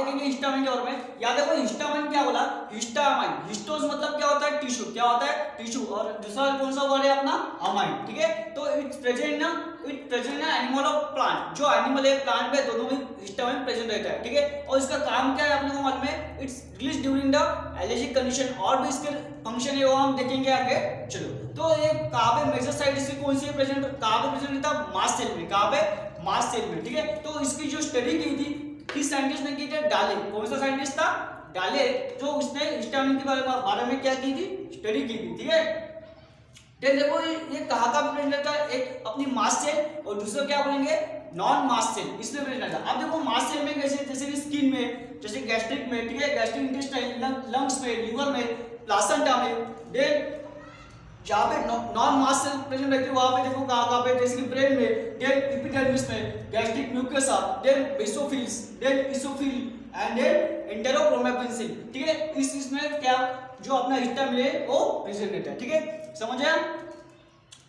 देखेंगे हिस्टामाइन के बारे में। याद देखो हिस्टामाइन क्या बोला, हिस्टामाइन, हिस्टोस मतलब क्या होता है टिश्यू, क्या होता है टिश्यू, और दूसरा कौन सा वर्ड है अपना अमाइन, ठीक है। तो इट्स प्रेजेंट इन एनिमल और प्लांट, जो एनिमल है प्लांट में दोनों में हिस्टामाइन प्रेजेंट रहता है, ठीक है। और इसका काम क्या है अपने को मालूम है, it's release during the allergic condition, और भी इसके फंक्शन है वो हम देखेंगे आगे। चलो तो ये कहाँ पे मेजर साइट इसकी कौन सी है प्रेजेंट, कहाँ पे प्रेजेंट रहता है, मास्ट सेल में, कहाँ पे मास्ट सेल में, ठीक है। तो इसकी जो स्टडी की थी किस साइंटिस्ट ने की थी, डाले, कौन सा साइंटिस्ट था, डाले, जो उसने हिस्टामाइन के बारे में क्या की थी, स्टडी की थी, ठीक है। देन देखो ये कहाँ का प्रेजेंट रहता है, एक अपनी मास्ट सेल और दूसरा क्या बोलेंगे नॉन मास्ट सेल, इसमें प्रेजेंट रहता है। अब देखो मास्ट सेल में कैसे, जैसे कि स्किन में, जैसे गैस्ट्रिक में, ठीक है, गैस्ट्रिक इंटेस्टाइन, लंग्स में, लिवर में, प्लासेंटा में। देन जहाँ पे नॉन मास्ट सेल प्रेजेंट रहती है वहाँ पे देखो कहाँ पे, जैसे कि ब्रेन में, देन एपिडर्मिस में, gastric mucosa, then basophils, then eosinophil and then enterochromaffin, ठीक है। इसमें क्या जो अपना हिस्टामाइन है वो प्रेजेंट रहता है, ठीक है, समझ आया।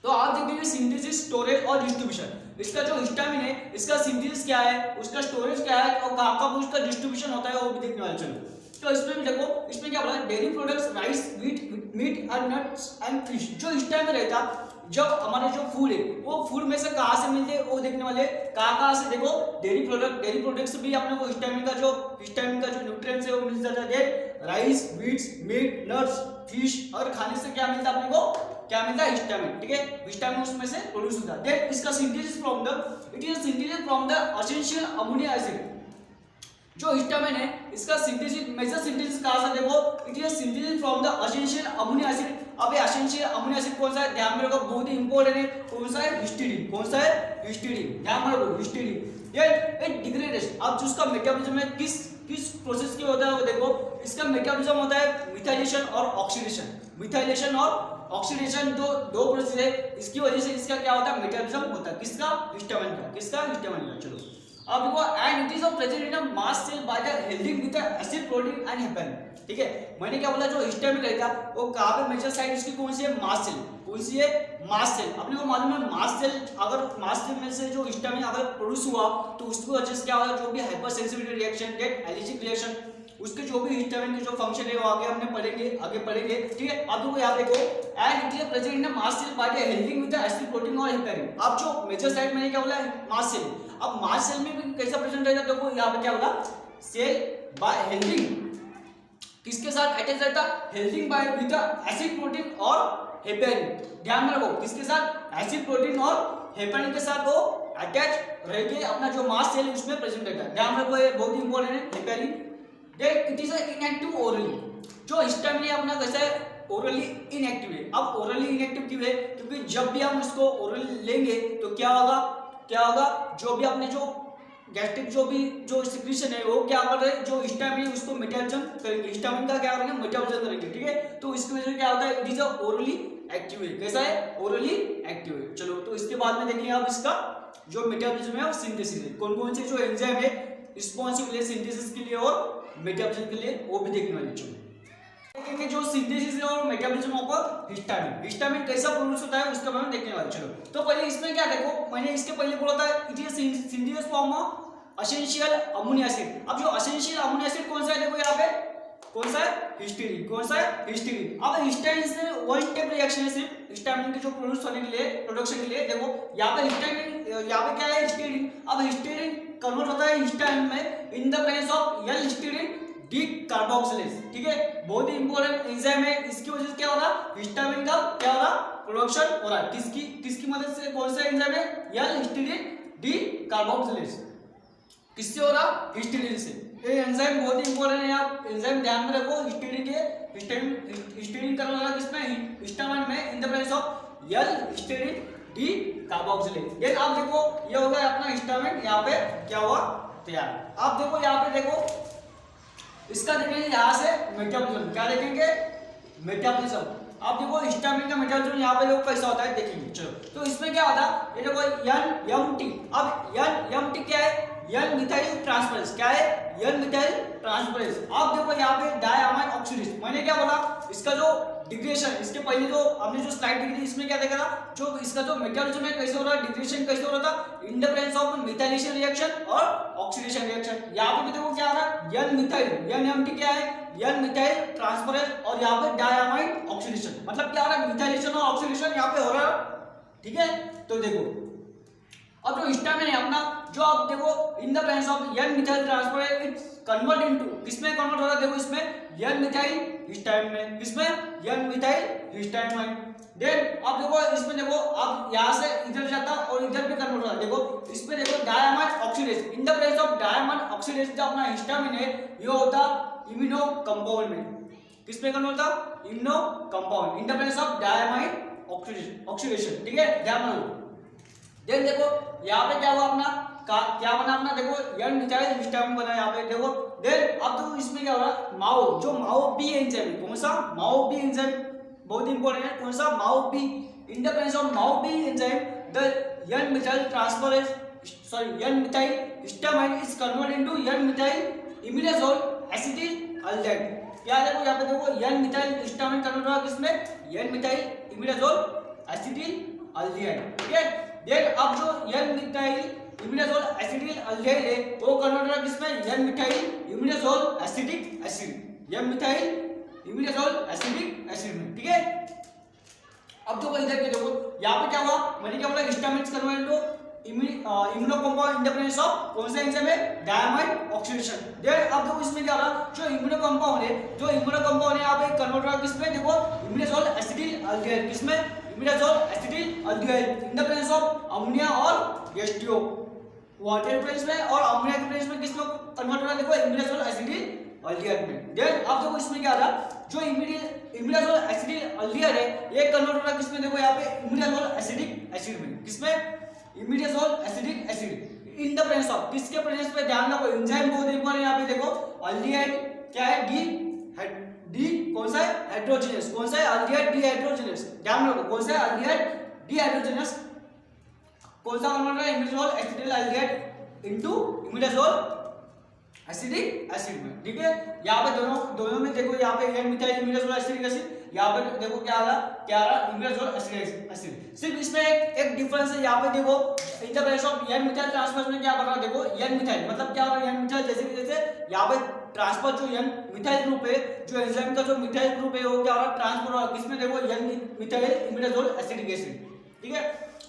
तो आप देखेंगे सिंथेसिस, स्टोरेज और डिस्ट्रीब्यूशन, इसका जो हिस्टामाइन है इसका सिंथेसिस क्या है, उसका स्टोरेज क्या है, और कहाँ उसका डिस्ट्रीब्यूशन होता है वो भी देखने वाले। चलो तो इसमें भी देखो, इसमें क्या बोला, dairy products, rice, meat and nuts and fish, जो हिस्टामाइन रहता जब हमारे जो फूड है वो फूड में से कहाँ से मिलते हैं वो देखने वाले, कहाँ से देखो, डेयरी प्रोडक्ट्स भी अपने को हिस्टामाइन का जो न्यूट्रिएंट्स है वो मिल जाता है। राइस, मीट, नट्स, फिश, और खाने से क्या मिलता है अपने को, क्या मिलता है हिस्टामाइन, ठीक है, हिस्टामाइन उसमें से प्रोड्यूस होता है। देन इसका सिंथेसिस फ्रॉम द एसेंशियल अमोनियो एसिड, जो हिस्टामाइन है इसका सिंथेसिस, मेजर सिंथेसिस कहाँ से देखो, it is synthesis from the essential अमोनियो एसिड। अब ये एसेंशियल अमोनियो एसिड कौन सा है, ध्यान में रखो, बहुत ही इंपॉर्टेंट है, कौन सा है, हिस्टीडीन, कौन सा है, हिस्टीडीन, ध्यान में रखो, हिस्टीडीन। ये इट डिग्रेडेशन, अब जो उसका मेटाबॉलिज्म है किस प्रोसेस के होता है वो देखो, इसका मेटाबॉलिज्म होता है मिथाइलेशन और ऑक्सीडेशन, मिथाइलेशन और ऑक्सीडेशन, दो प्रोसेस है, इसकी वजह से इसका क्या होता है, मेटाबॉलिज्म होता है, किसका, हिस्टामाइन का, किसका, हिस्टामाइन का। चलो अब देखो, and it is present in a mast cell by the helping with acid, protein and heparin, ठीक है। मैंने क्या बोला, जो हिस्टामाइन रहता है वो कहाँ पे मेजर साइट उसकी कौन सी है, मास्ट सेल, कौन सी है, मास्ट सेल। अपने को मालूम है मास्ट सेल, अगर मास्ट सेल में से जो हिस्टामाइन अगर प्रोड्यूस हुआ तो उसकी वजह से क्या होगा, जो भी hyper sensitivity reaction, that allergic reaction, उसके जो भी हिस्टामाइन के जो फंक्शन है वो आगे हमने आगे पढ़ेंगे, ठीक है। अब देखो यहाँ देखो, and it is present in mast cell by the helping with the acid, protein और हेपेरिन। अब जो मेजर साइट मैंने क्या बोला है, मास्ट सेल। अब मास्ट सेल में भी कैसा प्रेजेंट रहता है, देखो यहाँ पे क्या बोला, सेल बाय हेल्पिंग, किसके साथ अटैच रहता, helping by with the acid, protein और हेपेरिन, ध्यान में रखो, किसके साथ, एसिड, प्रोटीन और हेपेरिन के साथ वो अटैच रह के अपना जो मास्ट सेल उसमें प्रेजेंट रहता है, ध्यान रखो, ये बहुत ही इंपॉर्टेंट है, heparin. Then it is inactive orally, जो हिस्टामाइन है अपना कैसा है, ओरली इनएक्टिव है। अब ओरली इनएक्टिव क्यों है, क्योंकि जब भी हम इसको ओरली लेंगे तो क्या होगा, जो भी अपने जो गैस्ट्रिक जो सिक्रीशन है वो क्या कर रहे हैं, जो हिस्टामाइन है उसको मेटाबॉलिज्म करेंगे, हिस्टामाइन का क्या करेंगे, मेटाबॉलिज्म करेंगे, ठीक है। तो इसकी वजह से क्या होता है, इट इज ओरली एक्टिव है, कैसा है, ओरली एक्टिव है। चलो तो इसके बाद में देखेंगे आप इसका जो मेटाबॉलिज्म है और सिंथेसिस है, कौन कौन से जो एंजाइम है रिस्पॉन्सिबल है सिंथेसिस के लिए और मेटाबॉलिज्म के लिए, वो भी देखने वाले। चलो देखेंगे जो सिंथेसिस है और मेटाबॉलिज्म ऑफ हिस्टामाइन कैसा प्रोड्यूस होता है उसके बारे में देखने वाले। चलो तो पहले इसमें क्या देखो, मैंने इसके पहले बोला था it is synthesis form of essential अमोनियो एसिड। अब जो एसेंशियल अमोनियो एसिड कौन सा है, देखो यहाँ पे कौन सा है, हिस्टीडीन, कौन सा है, हिस्टीडीन। अब हिस्टामाइन से वन स्टेप रिएक्शन है सिर्फ हिस्टामाइन के जो प्रोड्यूस होने के लिए, प्रोडक्शन के लिए, देखो यहाँ पे हिस्टामाइन, यहाँ पे क्या है, हिस्टीडीन। अब हिस्टीडीन कन्वर्ट होता है हिस्टामाइन में इन the presence of L histidine D carboxylase, ठीक है, बहुत ही इंपॉर्टेंट एंजाइम है। इसकी वजह से क्या हो रहा है, हिस्टामाइन का क्या हो रहा, प्रोडक्शन हो रहा है, किसकी मदद से, कौन सा एंजाइम है, एल हिस्टीडीन डी कार्बोक्सिलेज, किससे हो रहा, हिस्टीडीन से। ये एंजाइम बहुत ही इंपॉर्टेंट है, आप एंजाइम ध्यान में रखो, हिस्टीडीन करने वाला किसमें, हिस्टामाइन में इन the presence of L histidine D carboxylase. ये आप देखो, ये होगा अपना हिस्टामाइन, यहाँ पे क्या हुआ, तैयार। आप देखो यहाँ पे देखो, इसका देखेंगे यहाँ से मेटाबॉलिज्म, क्या देखेंगे, मेटाबॉलिज्म। आप देखो हिस्टामाइन का मेटाबॉलिज्म यहाँ पे देखो कैसा होता है, देखेंगे। चलो तो इसमें क्या होता है, ये देखो NMT। अब NMT क्या है, एन मिथाइल ट्रांसफरेंस, क्या है, एन मिथाइल ट्रांसफरेंस। आप देखो यहाँ पे डायमाइन ऑक्सीडेशन, मैंने क्या बोला, इसका जो डिग्रेडेशन, इसके पहले जो हमने जो स्लाइड देखी थी इसमें क्या देखा था, जो इसका जो मेटाबॉलिज्म है कैसे हो रहा है, डिग्रेडेशन कैसे हो रहा था, इन the presence of methylation reaction और ऑक्सीडेशन रिएक्शन। यहाँ पे भी देखो क्या आ रहा है, एन मिथाइल, एनएमटी क्या है, एन मिथाइल ट्रांसफरेंस, और यहाँ पे डायमाइन ऑक्सीडेशन, मतलब क्या आ रहा है, मिथाइलेशन और ऑक्सीडेशन यहाँ पे हो रहा है, ठीक है। तो देखो अब जो हिस्टामिन है अपना, जो आप देखो in the presence of N methyl transferase it's convert into, किसमें कन्वर्ट हो रहा है, देखो इसमें एन मिथाइल हिस्टामिन में, किसमें, एन मिथाइल हिस्टामिन। देन आप देखो इसमें, देखो अब यहाँ से इधर जाता और इधर भी कन्वर्ट हो रहा है, देखो इसमें देखो diamine oxidase, in the presence of diamine oxidase जो अपना हिस्टामिन है ये होता इम्यूनो कंपाउंड में, किसमें कन्वर्ट होता, immuno compound, in the presence of diamine oxidation, ठीक है, ध्यान रखो। देन देखो यहाँ पे क्या हुआ अपना, क्या बना अपना, देखो एन मिथाइल हिस्टामिन बना यहाँ पे, देखो। देन अब तो इसमें क्या हो रहा है, माओ, जो माओ बी एंजाइम, कौन सा, माओ बी एंजाइम, बहुत इंपॉर्टेंट है, कौन सा, MAO B, in the presence of MAO B enzyme the N methyl transference, sorry N methyl histamine is converted into N methyl imidazole acetaldehyde. क्या देखो यहाँ पे, देखो एन मिथाइल हिस्टामिन कन्वर्ट हुआ किसमें, एन मिथाइल इमिडाजोल एसिटिल्डेहाइड, ठीक है। Then अब जो एन मिथाइल इमिडाजोल एसिटिल्डेहाइड है वो कन्वर्ट हो रहा है किसमें, N methyl imidazole acetic acid, N methyl imidazole acetic acid में, ठीक है। अब देखो इधर के देखो यहाँ पे क्या हुआ, मैंने क्या बोला, histamine convert into immuno compound in the presence of कौन सा एंजाइम है, डायमाइन ऑक्सीडेशन। देन अब देखो इसमें क्या हो रहा, जो इम्यूनो कंपाउंड है, जो इम्यूनो कंपाउंड है यहाँ पे कन्वर्ट हो रहा है किसमें, देखो इमिडाजोल एसिटिल्डेहाइड, किसमें, imidazole acetaldehyde, in the presence of ammonia और एच2ओ, वाटर प्रेजेंस में और अमोनिया के प्रेजेंस में किसमें कन्वर्ट हो रहा है, देखो इमिडाजोल एसिटिल्डेहाइड में। देन अब देखो इसमें क्या आ रहा, जो इमिडाजोल एसिटिल्डेहाइड है ये कन्वर्ट हो रहा है किसमें, देखो यहाँ पे इमिडाजोल एसिटिक एसिड में, किसमें, imidazole acetic acid, in the presence of, किसके प्रेजेंस पे, ध्यान रखो एंजाइम बहुत इंपॉर्टेंट यहाँ पे, देखो अल्डिहाइड क्या है, डी कौन सा है, हाइड्रोजनस, कौन सा है, अल्डिहाइड डिहाइड्रोजनस, ध्यान रखो कौन सा है, अल्डिहाइड डिहाइड्रोजनस, कौन सा कन्वर्ट हो रहा है, imidazole acetaldehyde into imidazole acetic acid में, ठीक है। यहाँ पे दोनों में देखो, यहाँ पे N methyl imidazole acetic acid, यहाँ पे देखो क्या आ रहा इमिडाजोल एसिटिक एसिड। सिर्फ इसमें एक डिफरेंस है, यहाँ पे देखो in the presence of N methyl transfer में क्या बन रहा है, देखो एन मिथाइल मतलब क्या हो रहा है, एन मिथाइल जैसे यहाँ पे ट्रांसफर जो एन मिथाइल ग्रुप है, जो एंजाइम का जो मिथाइल ग्रुप है वो क्या हो रहा है, ट्रांसफर हो रहा है किसमें, देखो N methyl imidazole acetic acid, ठीक है।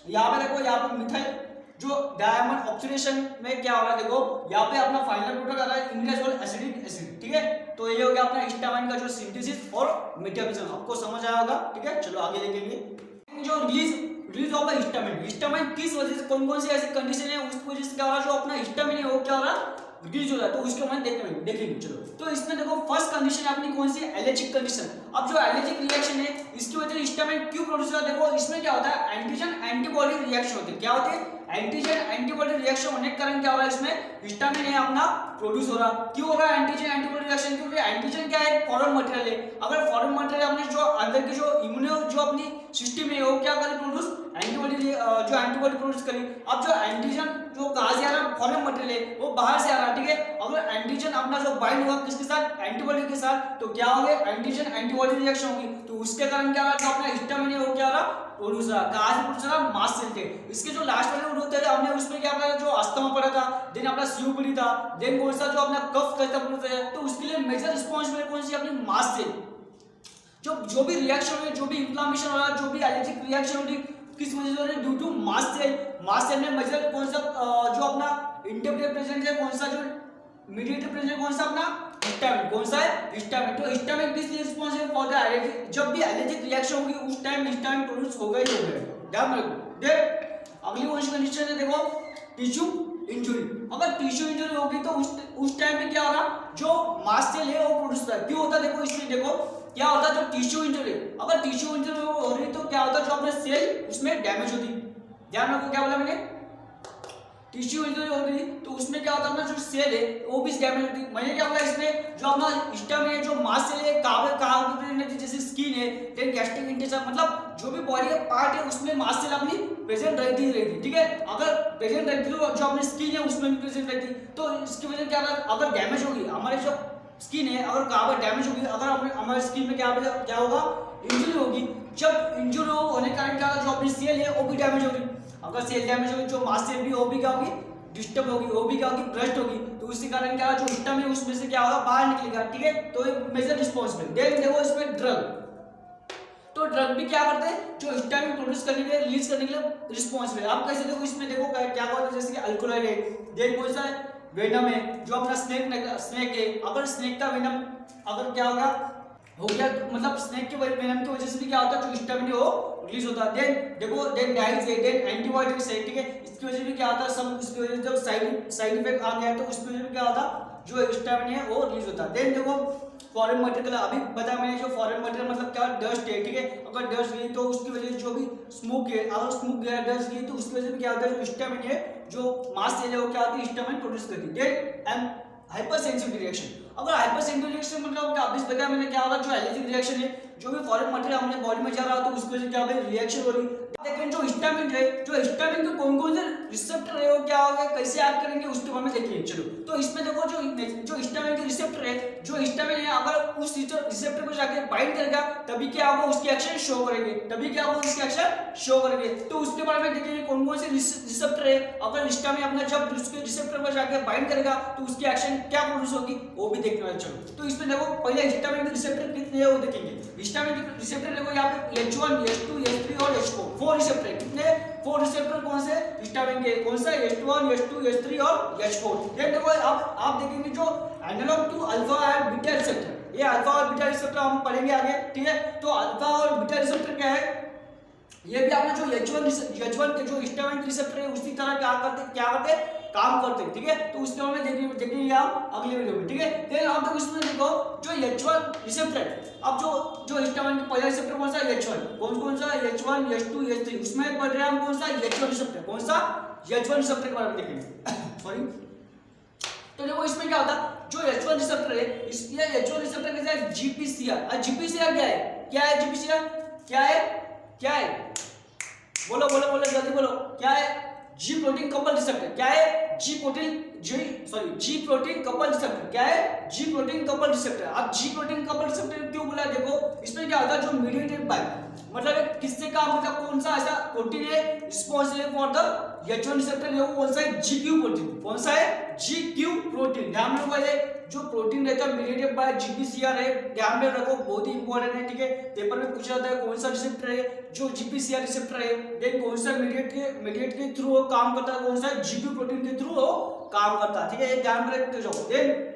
यहाँ पे देखो, यहाँ पे मिथाइल जो डायमाइन ऑक्सीडेशन में क्या हो रहा है, देखो यहाँ पे अपना फाइनल प्रोडक्ट आ रहा है इमिडाजोल एसिटिक एसिड, ठीक है। तो ये हो गया अपना हिस्टामिन का जो सिंथेसिस और मेटाबॉलिज्म, आपको समझ आया होगा, ठीक है। चलो आगे देखेंगे जो रिलीज ऑफ हिस्टामिन, हिस्टामिन किस वजह से, कौन कौन सी ऐसी कंडीशन है उस वजह से क्या हो रहा है, जो अपना हिस्टामिन है वो क्या हो रहा है, रिलीज हो रहा है, तो उसके हम देखेंगे। चलो तो इसमें देखो फर्स्ट कंडीशन अपनी कौन सी, एलर्जिक कंडीशन। अब जो एलर्जिक रिएक्शन है इसकी वजह से हिस्टामिन क्यों प्रोड्यूस होता है, देखो इसमें क्या होता है, एंटीजन एंटीबॉडी रिएक्शन होती है, क्या होती है, एंटीजन एंटीबॉडी रिएक्शन होने के कारण क्या हो रहा है, इसमें हिस्टामिन है अपना प्रोड्यूस हो रहा। क्यों हो रहा है एंटीजन एंटीबॉडी रिएक्शन, क्योंकि एंटीजन क्या है, फॉरेन मटेरियल है। अगर फॉरेन मटेरियल अपने जो अंदर की जो इम्यूनो जो अपनी सिस्टम है वो क्या करे, प्रोड्यूस एंटीबॉडी, जो एंटीबॉडी प्रोड्यूस करेगी। अब जो एंटीजन जो कहां से आ रहा है, फॉरेन मटेरियल है वो बाहर से आ रहा है, ठीक है। अगर एंटीजन अपना जो बाइंड हुआ किसके साथ, एंटीबॉडी के साथ, तो क्या होगा, एंटीजन एंटीबॉडी रिएक्शन होगी, तो उसके कारण क्या होगा, जो अपना हिस्टामिन है वो क्या रहा, प्रोड्यूस रहा। कहां से प्रोड्यूस रहा, मास्ट सेल थे। इसके जो लास्ट वाले रूट होते हैं, हमने उसमें क्या पढ़ा, जो अस्थमा पढ़ा था, देन अपना सीओपीडी था, देन कौन सा जो अपना कफ कैसा प्रोड्यूस है, तो उसके लिए मेजर रिस्पांसिबल कौन सी, अपनी मास्ट सेल। जो भी रिएक्शन है, जो भी इंफ्लेमेशन हो रहा है, जो भी एलर्जिक रिएक्शन हो रही, किस वजह से हो रही है, due to mast cell. Mast cell में मेजर कौन सा जो अपना इंटरमीडिएट प्रेजेंट है, कौन सा जो मीडिएटर प्रेजेंट, कौन सा अपना हिस्टामिन, कौन सा है, हिस्टामिन। तो हिस्टामिन किस लिए रिस्पांसिबल फॉर द एलर्जिक, जब भी एलर्जिक रिएक्शन होगी उस टाइम हिस्टामिन प्रोड्यूस होगा ही होगा, ध्यान रखो। देन अगली कौन सी कंडीशन है, देखो टिश्यू इंजरी। अगर टिश्यू इंजरी होगी तो उस टाइम पे क्या हो रहा, जो मास्ट सेल है वो प्रोड्यूस होता है। क्यों होता है, देखो इसमें देखो क्या होता है, जो टिश्यू इंजरी, अगर टिश्यू इंजरी हो रही तो क्या होता है, जो अपने सेल उसमें डैमेज होती, ध्यान रखो क्या बोला मैंने, टिश्यू इंजरी हो रही तो उसमें क्या होता है अपना जो सेल है वो भी डैमेज होती है। मैंने क्या बोला इसमें जो अपना स्टमक है जो मांस सेल है कावे जैसे स्किन है देन गैस्ट्रिक इंटेस्टाइन मतलब जो भी बॉडी का पार्ट है उसमें मांस सेल अपनी प्रेजेंट रहती ही रहती, ठीक है। अगर प्रेजेंट रहती तो जो अपनी स्किन है उसमें भी प्रेजेंट रहती, तो इसकी वजह क्या अगर डैमेज होगी हमारे जो स्किन है, अगर कावे डैमेज होगी, अगर हमारे स्किन में क्या होगा इंजरी होगी, जब इंजरी होने के कारण क्या होगा जो अपनी सेल है वो भी डैमेज होगी, अगर सेल डैमेज होगी जो मास सेल भी वो भी क्या होगी डिस्टर्ब होगी, वो भी क्या होगी ब्रस्ट होगी, तो उसी कारण क्या जो स्टम है उसमें से क्या होगा बाहर निकलेगा, ठीक है। तो एक मेजर रिस्पॉन्सिबल। देन देखो इसमें ड्रग, तो ड्रग भी क्या करते हैं जो स्टम प्रोड्यूस करने के लिए रिलीज करने के लिए रिस्पॉन्सिबल। आप कैसे देखो इसमें देखो क्या होता है जैसे कि अल्कोहल है, देन कौन सा है वेनम है, जो अपना स्नेक है, अगर स्नेक का वेनम अगर क्या होगा हो गया मतलब स्नेक के वेनम की वजह से भी क्या होता है जो स्टैमिन है वो रिलीज होता है। देन देखो देन डाइज है, देन एंटीबायोटिक्स है, ठीक है। इसकी वजह से भी क्या होता है सब इसकी वजह से जब साइड इफेक्ट आ गया तो उसकी वजह से भी क्या होता जो स्टैमिन है वो रिलीज होता है। देन देखो फॉरेन मटेरियल, अभी बताया मैंने जो फॉरेन मटेरियल मतलब क्या डस्ट है, ठीक है। अगर डस्ट गई तो उसकी वजह से जो भी स्मोक है, अगर स्मोक गया डस्ट गई तो उसकी वजह से क्या होता है जो स्टैमिन है जो मास सेल है वो क्या होती है स्टैमिन प्रोड्यूस करती है। देन हाइपर सेंसिटिव रिएक्शन, अगर हाइपर सेंसिटिव रिएक्शन मतलब क्या अभी बताया मैंने क्या होगा जो एलर्जिक रिएक्शन है, जो भी फॉरेन मटेरियल हमारे बॉडी में जा रहा है तो उसकी वजह से क्या होगा रिएक्शन हो रही। लेकिन जो हिस्टामिन है, जो हिस्टामिन के कौन-कौन से रिसेप्टर है वो क्या होगा कैसे एक्ट करेंगे उसके बारे में देखिए। चलो तो इसमें देखो जो हिस्टामिन के रिसेप्टर है, जो हिस्टामिन है अगर उस रिसेप्टर को जाके बाइंड करेगा तभी क्या होगा उसकी एक्शन शो करेंगे, तभी क्या होगा उसकी एक्शन शो करेंगे। तो उसके बारे में देखेंगे कौन-कौन से रिसेप्टर है, अगर हिस्टामिन अपना जब उसके रिसेप्टर पर जाके बाइंड करेगा तो उसकी एक्शन क्या प्रोड्यूस होगी वो भी देखना है। चलो तो इसमें देखो पहले हिस्टामिन के रिसेप्टर कितने हैं वो देखेंगे। हिस्टामिन के रिसेप्टर देखो यहाँ पे H1, H2, H3 और H4 4 रिसेप्टर है। कितने 4 रिसेप्टर कौन से हिस्टामिन के, कौन सा H1, H2, H3 और H4। देन देखो अब आप देखेंगे जो एनालॉग टू अल्फा और बीटा रिसेप्टर, ये अल्फा और बीटा रिसेप्टर हम पढ़ेंगे आगे, ठीक है। तो अल्फा और बीटा रिसेप्टर क्या है, ये भी आपने जो H1 के जो हिस्टामिन के रिसेप्टर है उसी तरह क्या करते काम करते हैं, ठीक है। तो उसके बारे में देखेंगे हम अगले वीडियो में, ठीक है। देन आप देखो इसमें देखो जो H1 रिसेप्टर, अब जो हिस्टामिन का पहला रिसेप्टर कौन सा H1, कौन सा H1, H2, H3, उसमें पढ़ रहे हैं हम कौन सा H1 रिसेप्टर, कौन सा H1 रिसेप्टर के बारे में देखेंगे सॉरी। तो देखो इसमें क्या होता जो H1 रिसेप्टर है, इसलिए H1 रिसेप्टर कैसा है GPCR। और GPCR क्या है GPCR क्या है बोलो जल्दी बोलो, क्या है जी प्रोटीन कपल रिसेप्टर, क्या है जी प्रोटीन कपल रिसेप्टर, क्या है जी प्रोटीन कपल रिसेप्टर। अब जी प्रोटीन कपल रिसेप्टर क्यों बोला, देखो इसमें क्या होता है जो मीडिएटेड बाय मतलब किससे काम मतलब कौन सा ऐसा प्रोटीन है responsible for the H1 receptor, वो कौन सा है GQ प्रोटीन, कौन सा है GQ प्रोटीन। ध्यान में रखो ये जो प्रोटीन रहता है मीडिएटेड बाय GPCR है, ध्यान में रखो बहुत ही इंपॉर्टेंट है, ठीक है। पेपर में पूछा जाता है कौन सा रिसेप्टर है जो GPCR रिसेप्टर है, देन कौन सा मीडिएट के थ्रू वो काम करता है, कौन सा GQ प्रोटीन के थ्रू वो काम करता है, ठीक है। ये ध्यान में रखते जाओ। देन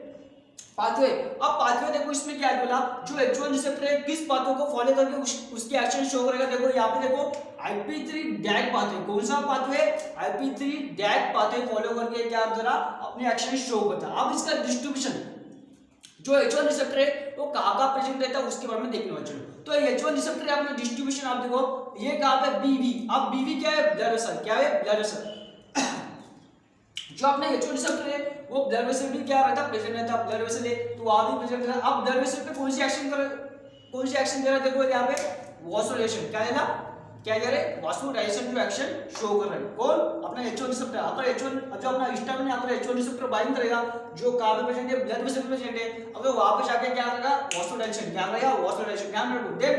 पाथवे, अब पाथवे देखो इसमें क्या बोला जो H1 रिसेप्टर है किस पाथवे को फॉलो करके उसकी एक्शन शो करेगा। देखो यहाँ पे देखो IP3 डैग पाथवे, कौन सा पाथवे IP3 डैग पाथवे फॉलो करके क्या करा अपने एक्शन शो करता। अब इसका डिस्ट्रीब्यूशन जो H1 रिसेप्टर है वो कहाँ प्रेजेंट रहता है उसके बारे में देखना है। चलो तो H1 रिसेप्टर है अपना डिस्ट्रीब्यूशन आप देखो ये कहाँ पे BV। अब BV क्या है ब्लड वेसल, क्या है ब्लड वेसल। जो अपने H1 रिसेप्टर है वो ब्लड वेसल भी क्या रहता प्रेजेंट रहता, ब्लड वेसल है तो वहां भी प्रेजेंट रहता। अब ब्लड वेसल पे कौन सी एक्शन दे रहा है, देखो यहाँ पे वासोडाइलेशन क्या देना, क्या कह रहे वासोडाइलेशन जो एक्शन शो कर रहा है कौन अपना H1 रिसेप्टर। अगर H1 जो अपना हिस्टामिन अगर H1 रिसेप्टर बाइंड करेगा जो कहाँ पे प्रेजेंट है ब्लड वेसल में प्रेजेंट है, अगर वहां पे जाके क्या करेगा वासोडाइलेशन, क्या करेगा वासोडाइलेशन। ध्यान रखो। देन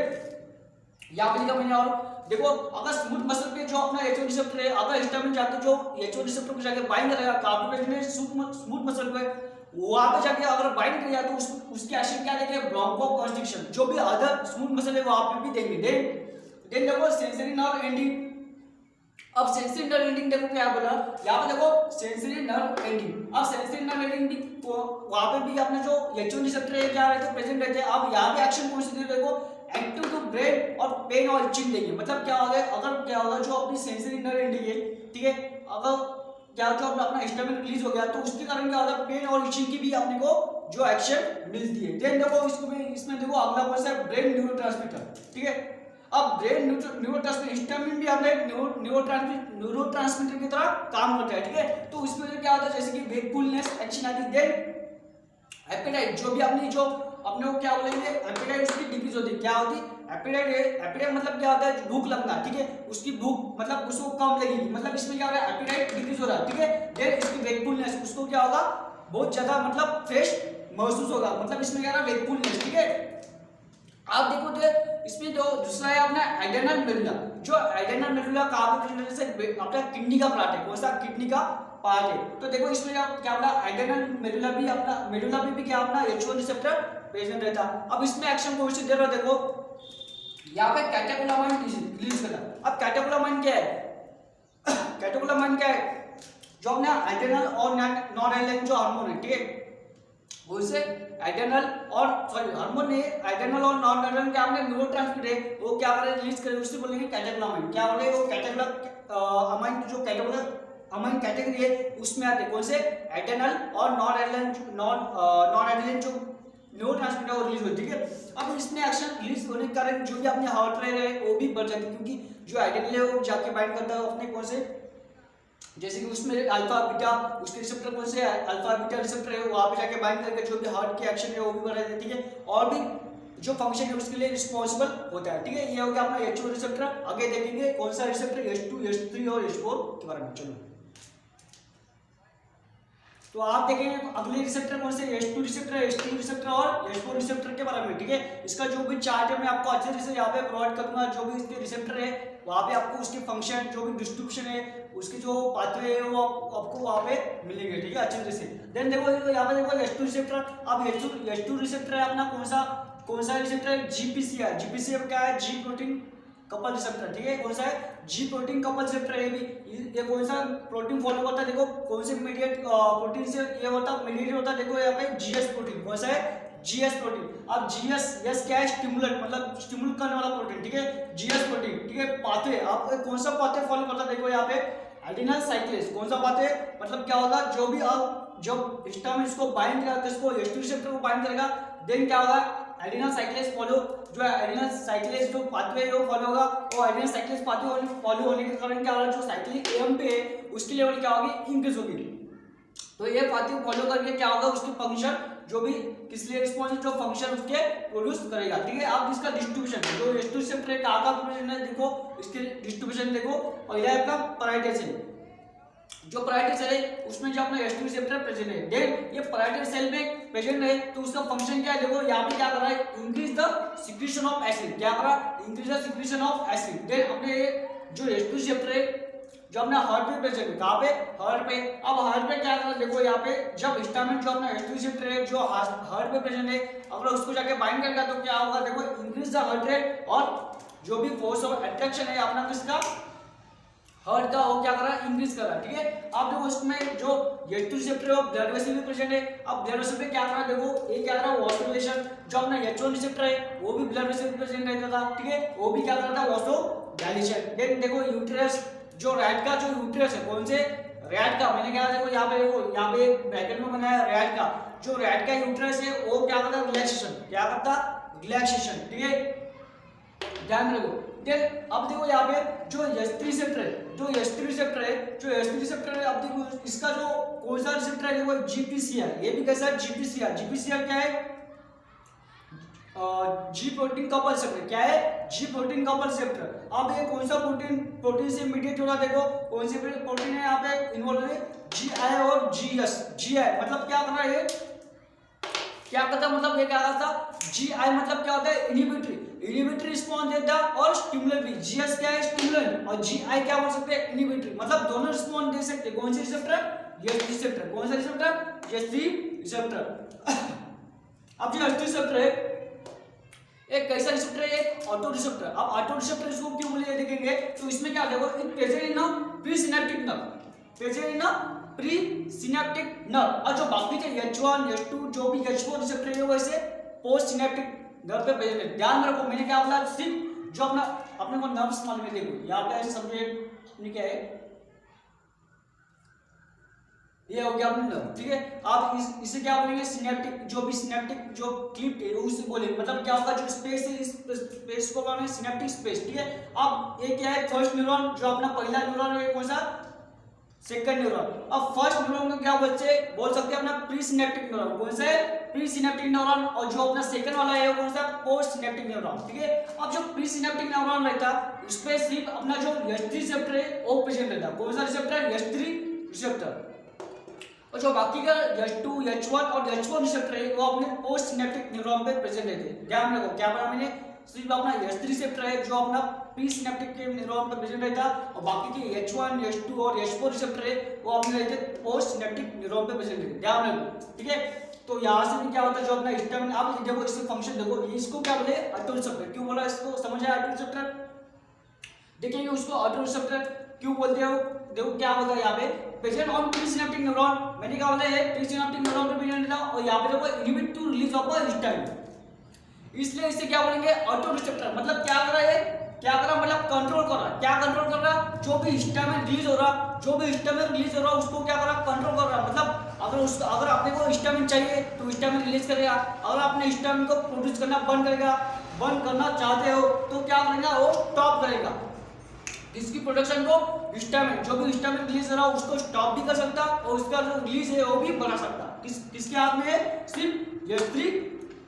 यहाँ पे लिखा मैंने और देखो अगर स्मूथ मसल पे जो अपना H1 रिसेप्टर है अगर हिस्टामिन जाके जो H1 रिसेप्टर को जाके बाइंड करेगा काफी प्रेजेंट है स्मूथ मसल पे, वहां पे जाके अगर बाइंड किया तो उसकी एक्शन क्या देंगे ब्रोंकोकंस्ट्रिक्शन, जो भी अदर स्मूथ मसल है वहां पे भी देंगे। देन देखो सेंसरी नर्व एंडिंग। अब सेंसरी नर्व एंडिंग देखो क्या बोला यहाँ पे देखो सेंसरी नर्व एंडिंग। अब सेंसरी नर्व एंडिंग भी वहां पे भी अपने जो H1 रिसेप्टर है क्या रहते प्रेजेंट रहते हैं। अब यहाँ पे एक्शन कौन सी दे देखो एक्टिव टू ब्रेन और पेन और इचिंग देंगे। मतलब क्या होगा अगर क्या होगा जो अपनी सेंसरी नर्व एंडिंग है, ठीक है, अगर क्या जो अपना हिस्टामिन रिलीज हो गया तो उसके कारण क्या होता है पेन और इचिंग की भी अपने को जो एक्शन मिलती है। देन देखो इसमें देखो अगला कौन सा ब्रेन न्यूरोट्रांसमीटर, ठीक है। अब ब्रेन न्यूरोट्रांसमीटर, हिस्टामिन भी अपने न्यूरोट्रांसमीटर की तरह काम करता है, ठीक है। तो उसकी वजह से क्या होता है, जैसे कि वेकफुलनेस, एक्शन आदि। देन एपेटाइट, जो भी अपनी जो अपने को क्या बोलेंगे, एपेटाइट उसकी डिक्रीज होती है। क्या होती है एपेटाइट मतलब क्या होता है, भूख लगना, ठीक है। उसकी भूख मतलब उसको कम लगेगी, मतलब इसमें क्या हो रहा है, एपेटाइट डिक्रीज हो रहा है, ठीक है। देन इसकी वेकफुलनेस, उसको क्या होगा, बहुत ज्यादा मतलब फ्रेश महसूस होगा, मतलब इसमें क्या रहा वेकफुलनेस, ठीक है। आप देखो तो इसमें जो दूसरा है अपना एडेनल मेडुला। जो एडेनल मेडुला कहाँ पे प्रेजेंट है, अपना किडनी का पार्ट है। कौन सा, किडनी का पार्ट है। तो देखो इसमें क्या बोला, एडेनल मेडुला भी अपना, मेडुला भी क्या अपना H1 रिसेप्टर प्रेजेंट रहता। अब इसमें एक्शन कौन सी दे रहा, देखो यहाँ पे कैटेकोलामाइन रिलीज करता। अब कैटेकोलामाइन क्या है, कैटेकोलामाइन क्या है, जो अपना एडेनल और नॉन एडेनल जो हार्मोन है, ठीक है, उसे एडेनल और सॉरी हार्मोन नहीं, एडेनल और नॉन एडेनल क्या अपने न्यूरोट्रांसमीटर है, वो क्या करे, रिलीज करे, उससे बोलेंगे कैटेकोलामाइन। क्या बोले, वो कैटेकोलामाइन जो कैटेकोलामाइन कैटेगरी है उसमें आते हैं। कौन से, एडेनल और नॉन एडेनल जो न्यूरोट्रांसमीटर वो रिलीज होती है, ठीक है। अब इसमें एक्शन रिलीज होने के कारण जो भी अपने हार्ट रेट है वो भी बढ़ जाती है, क्योंकि जो एडेनल है वो जाके बाइंड करता है अपने कौन से, जैसे कि उसमें अल्फा बीटा, उसके रिसेप्टर कौन से अल्फा बीटा रिसेप्टर है, वहां पे जाके बाइंड करके जो भी हार्ट के एक्शन है वो भी बढ़ा देती है, ठीक है। और भी जो फंक्शन है उसके लिए रिस्पॉन्सिबल होता है, ठीक है। ये हो गया अपना H1 रिसेप्टर। आगे देखेंगे कौन सा रिसेप्टर, H2, H3 और H4 के बारे में। चलो तो आप देखेंगे अगले रिसेप्टर कौन से, H2 रिसेप्टर, H3 रिसेप्टर और H4 रिसेप्टर के बारे में, ठीक है। इसका जो भी चार्ट है मैं आपको अच्छे से यहाँ पे प्रोवाइड करूंगा। जो भी इसके रिसेप्टर है वहाँ पे आपको उसके फंक्शन, जो भी डिस्ट्रीब्यूशन है, उसके जो पाथवे है वो आपको वहाँ पे मिलेंगे, ठीक है, अच्छे से। देन देखो यहाँ पे देखो H2 रिसेप्टर। अब H2 रिसेप्टर है अपना कौन सा रिसेप्टर है, GPCR। GPCR क्या है, जी प्रोटीन कपल रिसेप्टर, ठीक है। कौन सा है, जी प्रोटीन कपल रिसेप्टर है भी। ये कौन सा प्रोटीन फॉलो करता है, देखो कौन से मीडिएट प्रोटीन से ये होता मीडिएट होता है, देखो यहाँ पे GS प्रोटीन। कौन सा है, GS प्रोटीन। अब GS क्या है, स्टिमुलेंट मतलब स्टिमुलेट करने वाला प्रोटीन, ठीक है, GS प्रोटीन, ठीक है। पाथवे, आप कौन सा पाथवे फॉलो करता है, देखो यहाँ पे एडेनल साइक्लेज। कौन सा पाथवे, मतलब क्या होगा, जो भी आप जब हिस्टामिन इसको बाइंड करेगा, किसको, H2 रिसेप्टर को बाइंड करेगा, देन क्या होगा, एडेनल साइक्लेज फॉलो, जो एडेनल साइक्लेज जो पाथवे है वो फॉलो होगा। और एडेनल साइक्लेज पाथवे फॉलो होने के कारण क्या होगा, जो साइक्लिक एम पे है उसकी लेवल क्या होगी, इंक्रीज होगी। तो ये पाथवे फॉलो करके क्या होगा, उसकी फंक्शन जो भी किस लिए रिस्पॉन्स, जो फंक्शन उसके प्रोड्यूस करेगा, ठीक है। अब इसका डिस्ट्रीब्यूशन, जो H2 रिसेप्टर कहाँ का प्रोड्यूस है, देखो इसके डिस्ट्रीब्यूशन देखो। पहला है आपका पैराइटल सेल, जो पैराइटल सेल है उसमें जो अपना H2 रिसेप्टर प्रेजेंट है। देन ये पैराइटल सेल में प्रेजेंट है तो उसका फंक्शन क्या है, देखो यहाँ पे क्या कर रहा है, increase the secretion of acid. क्या कर रहा है, increase the secretion of acid. Then अपने जो H2 रिसेप्टर है जो अपना हार्ट पे प्रेजेंट है, कहाँ पे, हार्ट पे। अब हार्ट पे क्या कर रहा है, देखो यहाँ पे जब हिस्टामिन जो अपना H2 रिसेप्टर है जो हार्ट पे प्रेजेंट है, अगर उसको जाके बाइंड करेगा तो क्या होगा, देखो इंक्रीज द हार्ट रेट, और जो भी फोर्स ऑफ अट्रैक्शन है अपना किसका, हार्ट का, वो क्या कर रहा है, इंक्रीज कर रहा है, ठीक है। अब देखो उसमें जो H2 रिसेप्टर है ब्लड वेसल में प्रेजेंट है। अब ब्लड वेसल में क्या कर रहा है, देखो ये क्या कर रहा है, वास्कुलेशन। जो अपना H1 रिसेप्टर है वो भी ब्लड वेसल में प्रेजेंट रहता था, ठीक है, वो भी क्या कर रहा था, वास्कुलाइजेशन। देन देखो यूट्रस, जो रैट का जो यूट्रस है, कौन से, रैट का, मैंने क्या देखो यहाँ पे, देखो यहाँ पे ब्रैकेट में बनाया रैट का, जो रैट का यूट्रस है वो क्या करता, रिलैक्सेशन, क्या करता, रिलैक्सेशन, ठीक है, ध्यान रखो। देन अब देखो यहाँ पे जो H3 रिसेप्टर है, जो H3 रिसेप्टर है, अब देखो इसका जो कौन सा रिसेप्टर है, वो GPCR। ये भी कैसा है, GPCR क्या है, जी प्रोटीन कपल रिसेप्टर। क्या है, जी प्रोटीन कपल रिसेप्टर। अब ये कौन सा प्रोटीन से मीडिएट हो रहा है, देखो कौन से प्रोटीन है यहाँ पे इन्वॉल्व है, GI और GS। GI मतलब क्या कर रहा है, क्या करता है, मतलब ये क्या करता, GI मतलब क्या होता है, इनहिबिटरी रिस्पॉन्स देता है और स्टिमुलेटरी। GS क्या है, स्टिमुलेंट, और GI क्या बोल सकते हैं, इनहिबिटरी, मतलब दोनों रिस्पॉन्स दे सकते हैं। कौन से रिसेप्टर, H3 रिसेप्टर। कौन सा रिसेप्टर, H3 रिसेप्टर। अब जो H3 रिसेप्टर है एक कैसा रिसेप्टर है, एक ऑटो रिसेप्टर। अब ऑटो रिसेप्टर इसको क्यों बोले देखेंगे, तो इसमें क्या देखो, it present in pre synaptic nerve, present in pre synaptic nerve. और जो बाकी के H1 H2 जो भी H4 रिसेप्टर है वैसे पोस्ट सिनेप्टिक नर्व पे प्रेजेंट है। ध्यान रखो मैंने क्या बोला, सिर्फ जो अपने को नर्व्स मालूम है, देखो यहाँ पे ऐसे समझे क्या है, ये हो गया अपने नर्व, ठीक है। आप इसे क्या बोलेंगे, सिनेप्टिक, जो भी सिनेप्टिक जो क्लिप है उसे बोलेंगे, मतलब क्या होगा, जो स्पेस है इस स्पेस को बोलेंगे सिनेप्टिक स्पेस, ठीक है। अब ये क्या है, फर्स्ट न्यूरॉन, जो अपना पहला न्यूरॉन है कौन सा, सेकंड न्यूरॉन। अब फर्स्ट न्यूरॉन को क्या बोल सकते हैं अपना प्री सिनेप्टिक न्यूरॉन, कौन सा है, प्री सिनेप्टिक न्यूरॉन। और जो अपना सेकंड वाला है कौन सा, पोस्ट सिनेप्टिक न्यूरॉन, ठीक है। अब जो प्री सिनेप्टिक न्यूरॉन रहता है उसपे सिर्फ अपना जो H3 रिसेप्टर है वो प्रेजेंट रहता है, कौन सा रिसेप्टर है, H3 रिसेप्टर। और जो बाकी का H2, H1 और H1 रिसेप्टर है वो अपने पोस्ट सिनेप्टिक न्यूरॉन पे प्रेजेंट रहते हैं। ध्यान रखो, क्या बोला मैंने, सिर्फ अपना H3 रिसेप्टर है जो अपना प्री सिनेप्टिक के न्यूरॉन पे प्रेजेंट रहता है, और बाकी के H1, H2 और H4 रिसेप्टर है वो अपने रहते पोस्ट सिनेप्टिक न्यूरॉन पे प्रेजेंट रहते हैं। ध्यान रखो, ठीक है। तो यहाँ से भी क्या होता है, जो अपना हिस्टामिन, आप देखो इसके फंक्शन देखो, इसको क्या बोले, ऑटो रिसेप्टर। क्यों बोला इसको, समझ आया, ऑटो रिसेप्टर। देखेंगे उसको ऑटो रिसेप्टर क्यों बोलते हो, देखो क्या होगा यहाँ पे, present on pre synaptic neuron, मैंने क्या बोला है, प्री सिनेप्टिक न्यूरॉन पे प्रेजेंट था, और यहाँ पे देखो inhibit to release of histamine, इसलिए इसे क्या बोलेंगे, ऑटो रिसेप्टर। मतलब क्या कर रहा है, क्या कर रहा, मतलब कंट्रोल कर रहा, क्या कंट्रोल कर रहा, जो भी हिस्टामिन रिलीज हो रहा, जो भी हिस्टामिन रिलीज हो रहा उसको क्या कर रहा, कंट्रोल कर रहा। मतलब अगर आपने को हिस्टामिन चाहिए तो हिस्टामिन रिलीज करेगा, अगर आपने हिस्टामिन को प्रोड्यूस करना बंद करना चाहते हो तो क्या करेगा, वो स्टॉप करेगा इसकी प्रोडक्शन को। हिस्टामिन, जो भी हिस्टामिन रिलीज हो रहा है उसको स्टॉप भी कर सकता, और उसका जो रिलीज है वो भी बढ़ा सकता। किसके हाथ में है, सिर्फ H3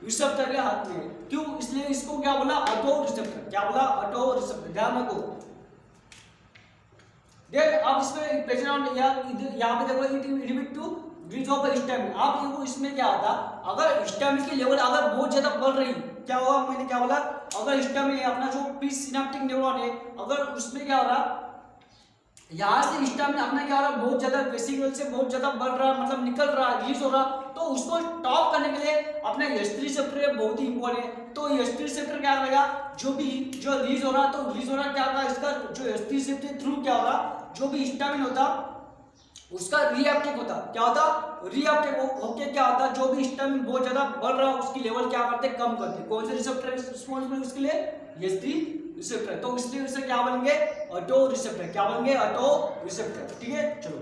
रिसेप्टर के हाथ में है। क्यों, इसलिए इसको क्या बोला, ऑटो रिसेप्टर। क्या बोला, ऑटो रिसेप्टर। ध्यान रखो। देख अब इसमें प्रेजेंट ऑन यहाँ पे देखो, it inhibit to release of histamine. आप देखो इसमें क्या होता, अगर हिस्टामिन की लेवल अगर बहुत ज्यादा बढ़ रही, क्या होगा, मैंने क्या बोला, अगर हिस्टामिन है अपना जो प्री सिनेप्टिक न्यूरॉन है, अगर उसमें क्या हो रहा, यहाँ से हिस्टामिन अपना क्या हो रहा, बहुत ज्यादा वेसिकल से बहुत ज्यादा बढ़ रहा, मतलब निकल रहा, रिलीज हो रहा, तो उसको स्टॉप करने के लिए अपना H3 रिसेप्टर बहुत ही इंपॉर्टेंट है। तो H3 रिसेप्टर क्या करेगा, जो रिलीज हो रहा, तो रिलीज हो रहा क्या होगा, इसका जो H3 रिसेप्टर थ्रू क्या हो रहा, जो भी हिस्टामिन होता उसका रीअपटेक होता, क्या होता, रीअपटेक होके क्या होता, जो भी हिस्टामिन बहुत ज्यादा बढ़ रहा उसकी लेवल क्या करते, कम करते। कौन से रिसेप्टर रिस्पांसिबल उसके लिए, H3 रिसेप्टर। तो इसलिए उसे क्या बनेंगे, ऑटो रिसेप्टर। क्या बनेंगे, ऑटो रिसेप्टर, ठीक है। चलो,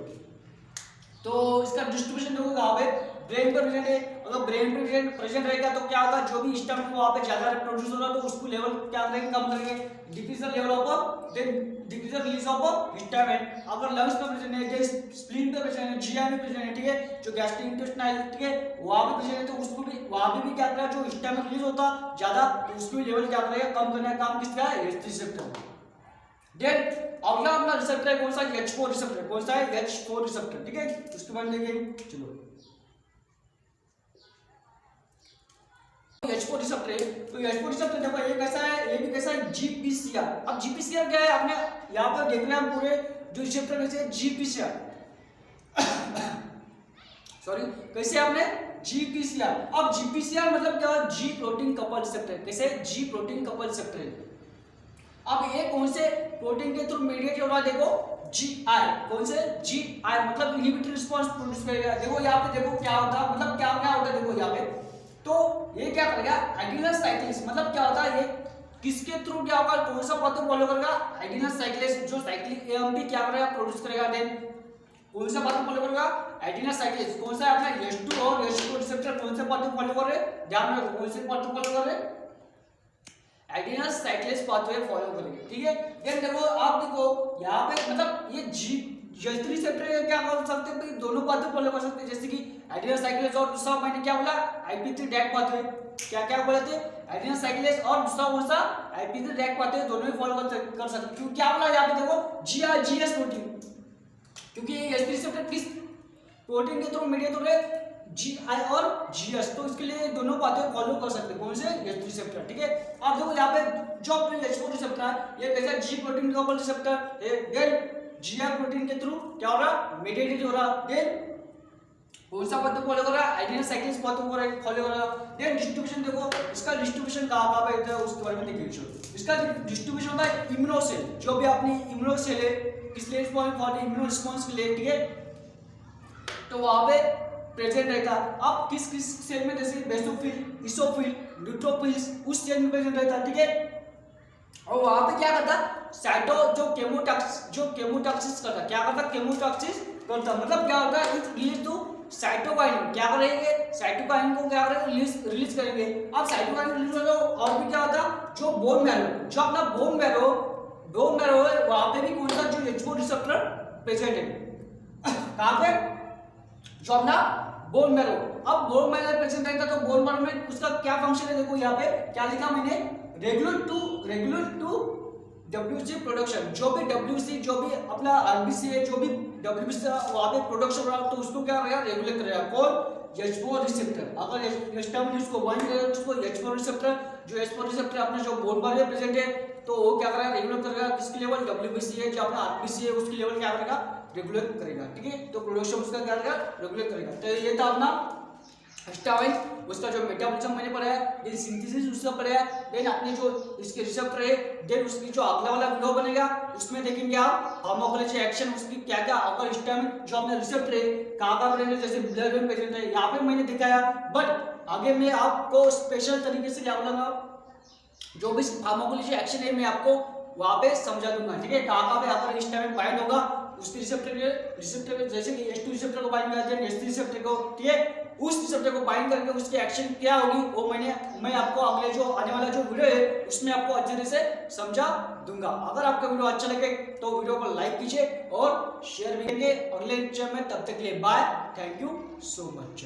तो इसका डिस्ट्रीब्यूशन देखो कहाँ पे, ब्रेन पर प्रेजेंट है। अगर ब्रेन पे प्रेजेंट रहेगा तो क्या होगा, जो भी हिस्टामिन वहाँ पे ज्यादा प्रोड्यूस हो रहा तो उसको लेवल क्या करेंगे, कम करेंगे, decrease level of then decrease release of histamine. अगर लंग्स पे प्रेजेंट है, स्प्लीन पे प्रेजेंट है, जीआई में प्रेजेंट है, ठीक है, जो गैस्ट्रिक इंटेस्टाइनल, ठीक है, वहाँ पे प्रेजेंट है, तो उसको भी वहाँ पे भी क्या करेगा, जो हिस्टामिन रिलीज होता ज्यादा तो उसको लेवल क्या करेगा, कम करने का काम किसका है, H3 रिसेप्टर। देन अगला अपना रिसेप्टर है कौन सा, H4 रिसेप्टर। कौन सा है, H4 रिसेप्टर, ठीक है। उसके बाद देखेंगे, चलो H4 रिसेप्टर है, तो H4 रिसेप्टर देखो ये कैसा है, ये भी कैसा है, GPCR। अब GPCR क्या है, आपने यहाँ पर देख रहे हैं हम पूरे जो रिसेप्टर कैसे है, GPCR सॉरी, कैसे आपने GPCR। अब GPCR मतलब क्या है, G प्रोटीन कपल रिसेप्टर। कैसे, G प्रोटीन कपल रिसेप्टर है। अब ये कौन से प्रोटीन के थ्रू मीडिएट हो रहा है, देखो GI। कौन से, GI मतलब इनहिबिटरी रिस्पांस प्रोड्यूस करेगा। देखो यहाँ पे देखो क्या होता है, मतलब क्या क्या होता है, देखो यहाँ पे, तो ये क्या करेगा, एडिनस साइक्लेस। मतलब क्या होता है, ये किसके थ्रू क्या होगा, कौन सा पाथ फॉलो करेगा, एडिनस साइक्लेस, जो साइक्लिक AMP क्या करेगा, प्रोड्यूस करेगा। देन कौन सा पाथ फॉलो करेगा, एडिनस साइक्लेस। कौन सा है अपना H2 और H4 रिसेप्टर, कौन से पाथ फॉलो कर रहे हैं, ध्यान रखो, कौन से पाथ फॉलो कर रहे हैं, एडिनस साइक्लेस पाथवे फॉलो करेंगे, ठीक है। देन देखो आप देखो यहाँ पे, मतलब ये H3 रिसेप्टर क्या कर सकते हैं, दोनों पाथवे फॉलो कर सकते हैं, जैसे कि एडिनस साइक्लेस और दूसरा मैंने क्या बोला, IP3 डैक पाथवे। क्या क्या बोले थे, एडिनस साइक्लेस और दूसरा कौन सा, IP3 डैक पाथवे, दोनों ही फॉलो कर सकते हैं। क्यों, क्या बोला यहाँ पे देखो, GS प्रोटीन, क्योंकि ये H3 रिसेप्टर किस प्रोटीन के थ्रू मीडिएट हो रहे, GI और GS, तो इसके लिए दोनों पाथवे फॉलो कर सकते हैं। कौन से, H3 रिसेप्टर, ठीक है। आप देखो यहाँ पे जो अपने H4 रिसेप्टर है, ये कैसा G प्रोटीन कपल रिसेप्टर है, देन GI प्रोटीन के थ्रू क्या हो रहा, मीडिएटेड हो रहा। देन कौन सा पाथवे फॉलो कर रहा है, एडिनस साइक्लेस पाथवे फॉलो कर रहा। देन डिस्ट्रीब्यूशन देखो, इसका डिस्ट्रीब्यूशन कहाँ पे है, उसके बारे में देखिए। इसका डिस्ट्रीब्यूशन होता है इम्यूनो सेल, जो भी अपनी इम्यूनो सेल है, किस लिए इम्यूनो रिस्पांस के लिए, ठीक है, तो वहां पे प्रेजेंट रहता। अब किस किस सेल में, जैसे बेसोफिल, इसोफिल, न्यूट्रोफिल्स, उस सेल में प्रेजेंट रहता, ठीक है। और वहां पे क्या करता, साइटो जो केमोटॉक्सिस करता, क्या करता, केमोटॉक्सिस करता, मतलब क्या होता है, इट रिलीज टू साइटोकाइन, क्या करेंगे, साइटोकाइन को क्या करेंगे, रिलीज करेंगे। अब साइटोकाइन रिलीज हो तो और भी क्या होता, जो बोन मैरो, जो अपना बोन मैरो है, वहां पे भी कौन सा, जो H4 रिसेप्टर प्रेजेंट है, कहां पे, जो अपना बोन मैरो। अब बोन मैरो प्रेजेंट रहता तो बोन मैरो में उसका क्या फंक्शन है, देखो यहाँ पे क्या लिखा मैंने, रेगुलेट टू WC प्रोडक्शन, जो भी WC, जो भी अपना RBC है, जो भी WBC वहां पे प्रोडक्शन हो रहा है तो उसको क्या करेगा, रेगुलेट करेगा, कौन, H4 रिसेप्टर। अगर हिस्टामिन उसको बाइंड करेगा तो उसको H4 रिसेप्टर, जो H4 रिसेप्टर अपना जो बोन मैरो में प्रेजेंट है तो वो क्या करेगा, रेगुलेट करेगा किसके लेवल, WBC है, जो अपना RBC है उसके लेवल क्या करेगा, रेगुलेट करेगा, ठीक है। तो प्रोडक्शन उसका क्या करेगा, रेगुलेट करेगा। तो ये था अपना हिस्टामिन, उसका जो मेटाबॉलिज्म मैंने पढ़ा है, देन सिंथेसिस उसका पढ़ा है, देन अपने जो इसके रिसेप्टर है, देन उसकी जो अगला वाला वीडियो बनेगा उसमें देखेंगे आप फार्माकोलॉजी एक्शन, उसकी क्या क्या, अगर हिस्टामिन जो अपना रिसेप्टर है कहाँ प्रेजेंट है, जैसे ब्लड में प्रेजेंट है, यहाँ पे मैंने दिखाया, बट आगे मैं आपको स्पेशल तरीके से क्या बोलूंगा, जो भी फार्माकोलॉजी एक्शन है मैं आपको वहां पे समझा दूंगा, ठीक है। कहाँ पे अगर हिस्टामिन बाइंड होगा उसके रिसेप्टर जैसे कि H2 रिसेप्टर को बाइंड करते हैं, H3 रिसेप्टर को, ठीक है, उस रिसेप्टर को बाइंड करके उसकी एक्शन क्या होगी वो मैं आपको अगले जो आने वाला जो वीडियो है उसमें आपको अच्छे तरह से समझा दूंगा। अगर आपका वीडियो अच्छा लगे तो वीडियो को लाइक कीजिए और शेयर भी करिए। अगले लेक्चर में, तब तक के लिए bye, thank you so much.